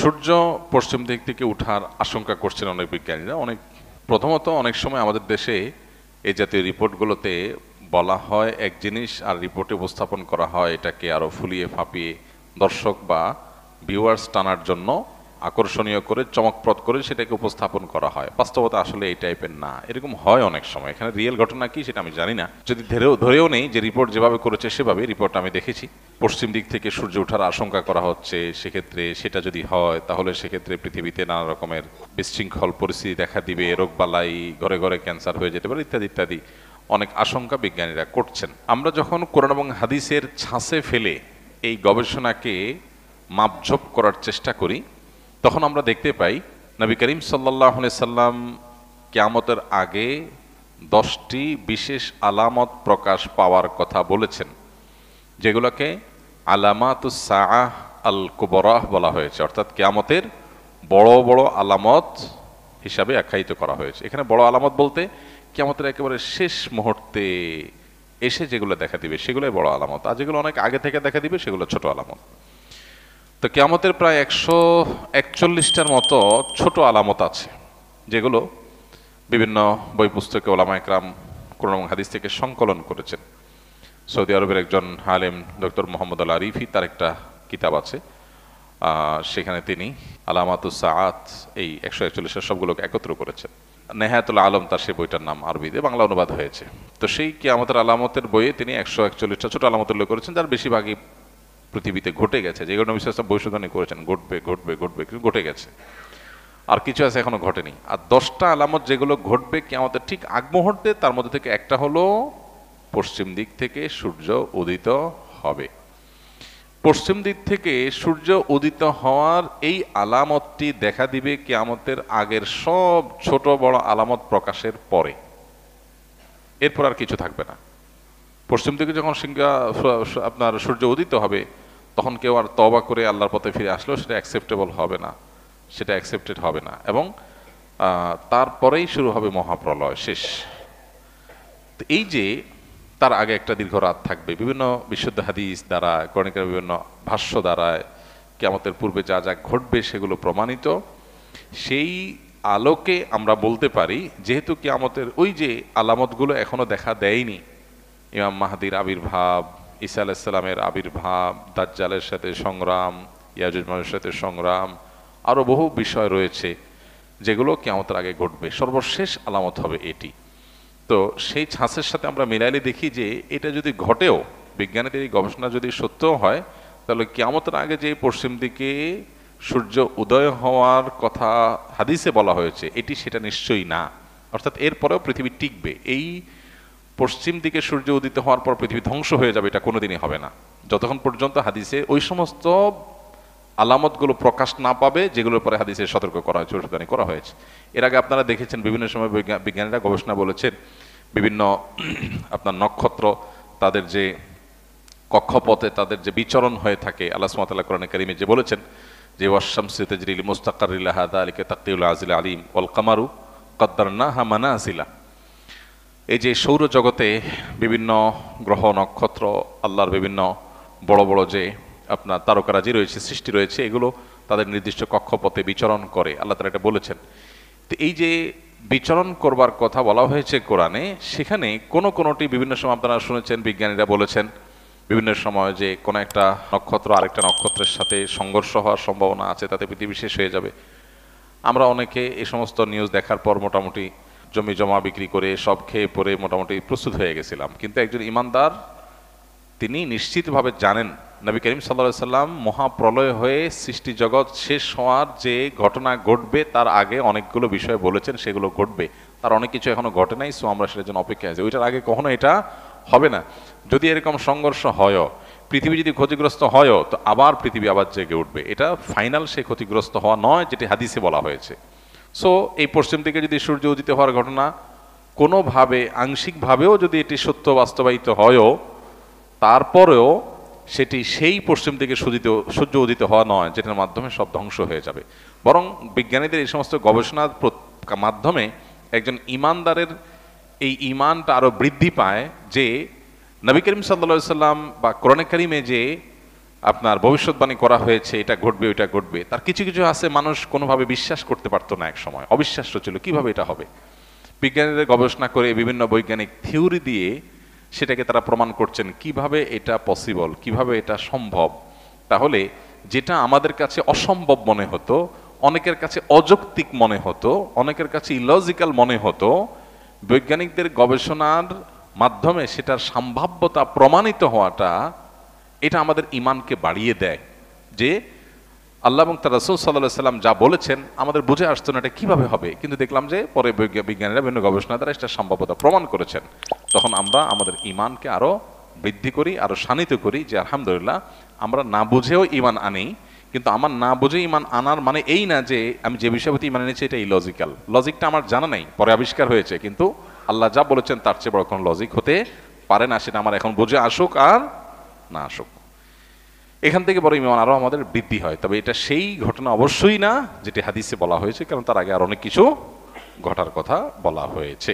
সূর্য পশ্চিম দিক থেকে উঠার আশঙ্কা করছেন অনেক বিজ্ঞানীরা। প্রথমত অনেক সময় আমাদের দেশে এই জাতীয় রিপোর্টগুলোতে বলা হয় এক জিনিস, আর রিপোর্টে উপস্থাপন করা হয় এটাকে আরো ফুলিয়ে ফাঁপিয়ে দর্শক বা ভিউয়ার্স টানার জন্য আকর্ষণীয় করে চমকপ্রদ করে সেটাকে উপস্থাপন করা হয়। বাস্তবতা আসলে এই টাইপের না, এরকম হয় অনেক সময়। এখানে রিয়েল ঘটনা কি সেটা আমি জানি না, যদি ধরেও নেই যে রিপোর্ট যেভাবে করেছে সেভাবে রিপোর্ট আমি দেখেছি। পশ্চিম দিক থেকে সূর্য ওঠার আশঙ্কা করা হচ্ছে, সেক্ষেত্রে সেটা যদি হয় তাহলে সেক্ষেত্রে পৃথিবীতে নানা রকমের বিশৃঙ্খল পরিস্থিতি দেখা দিবে, রোগবালাই, ঘরে ঘরে ক্যান্সার হয়ে যেতে পারে ইত্যাদি ইত্যাদি অনেক আশঙ্কা বিজ্ঞানীরা করছেন। আমরা যখন কোরআন এবং হাদিসের ছাঁচে ফেলে এই গবেষণাকে মাপঝোপ করার চেষ্টা করি তখন আমরা দেখতে পাই নবী করিম সাল্লাল্লাহু আলাইহি সাল্লাম কিয়ামতের আগে 10টি বিশেষ আলামত প্রকাশ পাওয়ার কথা বলেছেন, যেগুলোকে আলামাতুস সাআহ আল কুবরা বলা হয়েছে, অর্থাৎ কিয়ামতের বড় বড় আলামত হিসাবে আখ্যায়িত করা হয়েছে। এখানে বড় আলামত বলতে কিয়ামতের একেবারে শেষ মুহূর্তে এসে যেগুলো দেখা দিবে সেগুলোই বড় আলামত, আর যেগুলো অনেক আগে থেকে দেখা দিবে সেগুলো ছোট আলামত। তো কিয়ামতের প্রায় 141টার মতো ছোট আলামত আছে, যেগুলো বিভিন্ন বই পুস্তকে ওলামা একরাম কোরআন এবং হাদিস থেকে সংকলন করেছেন। সৌদি আরবের একজন আলেম ডক্টর মোহাম্মদ আল আরিফি, তার একটা কিতাব আছে, সেখানে তিনি আলামাতুস সাআত এই 141 সবগুলোকে একত্র করেছেন। নেহায়াতুল আলম তার সেই বইটার নাম, আরবিতে বাংলা অনুবাদ হয়েছে। তো সেই কিয়ামতের আলামতের বইয়ে তিনি 141টা ছোট আলামত উল্লেখ করেছেন, যার বেশিরভাগই পৃথিবীতে ঘটে গেছে, যেগুলো নবী সাল্লাল্লাহু আলাইহি ওয়াসাল্লাম ভবিষ্যদ্বাণী করেছেন ঘটবে ঘটবে ঘটবে, কিন্তু ঘটে গেছে। আর কিছু আছে এখনো ঘটেনি। আর 10টা আলামত যেগুলো ঘটবে কিয়ামতের ঠিক আগ মুহূর্তে, তার মধ্যে থেকে একটা হলো পশ্চিম দিক থেকে সূর্য উদিত হবে। পশ্চিম দিক থেকে সূর্য উদিত হওয়ার এই আলামতটি দেখা দিবে কিয়ামতের আগের সব ছোট বড় আলামত প্রকাশের পরে, এরপর আর কিছু থাকবে না। পশ্চিম দিকে যখন আপনার সূর্য উদিত হবে তখন কেউ আর তওবা করে আল্লাহর পথে ফিরে আসলেও সেটা অ্যাকসেপ্টেবল হবে না, সেটা অ্যাকসেপ্টেড হবে না, এবং তারপরেই শুরু হবে মহাপ্রলয়, শেষ। এই যে তার আগে একটা দীর্ঘ রাত থাকবে, বিভিন্ন বিশুদ্ধ হাদিস দ্বারা, কোরআনের বিভিন্ন ভাষ্য দ্বারা কিয়ামতের পূর্বে যা যা ঘটবে সেগুলো প্রমাণিত। সেই আলোকে আমরা বলতে পারি, যেহেতু কিয়ামতের ওই যে আলামতগুলো এখনো দেখা দেয়নি, ইমাম মাহদির আবির্ভাব, ঈসা আলাইহিস সালামের আবির্ভাব, দাজ্জালের সাথে সংগ্রাম, ইয়াজুজ মাজুজের সাথে সংগ্রাম, আরো বহু বিষয় রয়েছে যেগুলো কিয়ামতের আগে ঘটবে। সর্বশেষ আলামত হবে এটি। তো সেই ছাঁচের সাথে আমরা মিলাইলে দেখি যে এটা যদি ঘটেও, বিজ্ঞানীদের এই গবেষণা যদি সত্যও হয়, তাহলে কিয়ামতের আগে যে পশ্চিম দিকে সূর্য উদয় হওয়ার কথা হাদিসে বলা হয়েছে এটি সেটা নিশ্চয়ই না। অর্থাৎ এরপরেও পৃথিবী টিকবে, এই পশ্চিম দিকে সূর্য উদিত হওয়ার পর পৃথিবী ধ্বংস হয়ে যাবে এটা কোনোদিনই হবে না, যতক্ষণ পর্যন্ত হাদিসে ওই সমস্ত আলামতগুলো প্রকাশ না পাবে যেগুলোর পরে হাদিসে সতর্ক করা হয়েছে, ভবিষ্যদ্বাণী করা হয়েছে। এর আগে আপনারা দেখেছেন বিভিন্ন সময় বিজ্ঞানীরা গবেষণা বলেছেন বিভিন্ন আপনার নক্ষত্র তাদের যে কক্ষপথে তাদের যে বিচরণ হয়ে থাকে, আল্লাহ সুবহানাহু ওয়া তাআলা কোরআনে কারীমে যে বলেছেন যে ওয়াশ-শামসু তাজরি লিমুস্তাকাররিন লাহা যালিকা তাকদীরুল আজিজ আলীম ওয়াল কামারু কদ্দারনাহা মানাজিলা। এই যে সৌরজগতে বিভিন্ন গ্রহ নক্ষত্র, আল্লাহর বিভিন্ন বড় বড় যে আপনার তারকারাজি রয়েছে, সৃষ্টি রয়েছে, এগুলো তাদের নির্দিষ্ট কক্ষপথে বিচরণ করে, আল্লাহ তাআলা এটা বলেছেন। তো এই যে বিচরণ করবার কথা বলা হয়েছে কোরআনে, সেখানে কোনোটি বিভিন্ন সময় আপনারা শুনেছেন বিজ্ঞানীরা বলেছেন বিভিন্ন সময় যে কোনো একটা নক্ষত্র আরেকটা নক্ষত্রের সাথে সংঘর্ষ হওয়ার সম্ভাবনা আছে, তাতে পৃথিবী শেষ হয়ে যাবে। আমরা অনেকে এই সমস্ত নিউজ দেখার পর মোটামুটি জমি জমা বিক্রি করে সব খেয়ে পরে মোটামুটি প্রস্তুত হয়ে গেছিলাম। কিন্তু একজন ইমানদার তিনি নিশ্চিতভাবে জানেন নবী করিম সাল্লাল্লাহু আলাইহি সাল্লাম মহাপ্রলয় হয়ে সৃষ্টি জগৎ শেষ হওয়ার যে ঘটনা ঘটবে তার আগে অনেকগুলো বিষয় বলেছেন, সেগুলো ঘটবে। তার অনেক কিছু এখনো ঘটে নাই, সো আমরা সেটার জন্য অপেক্ষায় আছি। ওইটার আগে কখনো এটা হবে না। যদি এরকম সংঘর্ষ হয়ও, পৃথিবী যদি ক্ষতিগ্রস্ত হয়ও, তো আবার পৃথিবী আবার জেগে উঠবে। এটা ফাইনাল সে ক্ষতিগ্রস্ত হওয়া নয় যেটি হাদিসে বলা হয়েছে। সো এই পশ্চিম দিকে যদি সূর্য উদিত হওয়ার ঘটনা কোনোভাবে আংশিকভাবেও যদি এটি সত্য বাস্তবায়িত হয়ও, তারপরেও সেটি সেই পশ্চিম দিকে সূর্য উদিত হওয়া নয় যেটার মাধ্যমে সব ধ্বংস হয়ে যাবে। বরং বিজ্ঞানীদের এই সমস্ত গবেষণার মাধ্যমে একজন ইমানদারের এই ইমানটা আরো বৃদ্ধি পায় যে নবী করিম সাল্লাল্লাহু আলাইহি সাল্লাম বা কোরআনে কারীমে যে আপনার ভবিষ্যৎবাণী করা হয়েছে, এটা ঘটবে ওইটা ঘটবে, তার কিছু কিছু আছে মানুষ কোনোভাবে বিশ্বাস করতে পারতো না, এক সময় অবিশ্বাস্য ছিল, কিভাবে এটা হবে। বিজ্ঞানীরা গবেষণা করে বিভিন্ন বৈজ্ঞানিক থিওরি দিয়ে সেটাকে তারা প্রমাণ করছেন কিভাবে এটা পসিবল, কিভাবে এটা সম্ভব। তাহলে যেটা আমাদের কাছে অসম্ভব মনে হতো, অনেকের কাছে অযৌক্তিক মনে হতো, অনেকের কাছে ইলজিক্যাল মনে হতো, বৈজ্ঞানিকদের গবেষণার মাধ্যমে সেটার সম্ভাব্যতা প্রমাণিত হওয়াটা, এটা আমাদের ইমানকে বাড়িয়ে দেয়। যে আল্লাহ এবং তার রাসূল সাল্লাল্লাহু আলাইহি সাল্লাম যা বলেছেন আমাদের বুঝে আসতো না এটা কিভাবে হবে, কিন্তু দেখলাম যে পরে বিজ্ঞানীরা বিভিন্ন গবেষণা দ্বারা এটা সম্ভাব্যতা প্রমাণ করেছেন। তখন আমরা আমাদের ইমানকে আরো বৃদ্ধি করি, আরো শানিত করি, যে আলহামদুলিল্লাহ আমরা না বুঝেও ইমান আনি। কিন্তু আমার না বুঝে ইমান আনার মানে এই না যে আমি যে বিষয়ের প্রতি ইমান এনেছি এটা ইলজিক্যাল, লজিকটা আমার জানা নেই, পরে আবিষ্কার হয়েছে, কিন্তু আল্লাহ যা বলেছেন তার চেয়ে বড় কোনো লজিক হতে পারে না, সেটা আমার এখন বুঝে আসুক আর না আসুক। এখান থেকে বড় ইমান আরো আমাদের বৃদ্ধি হয়। তবে এটা সেই ঘটনা অবশ্যই না যেটি হাদিসে বলা হয়েছে, কারণ তার আগে আর অনেক কিছু ঘটার কথা বলা হয়েছে।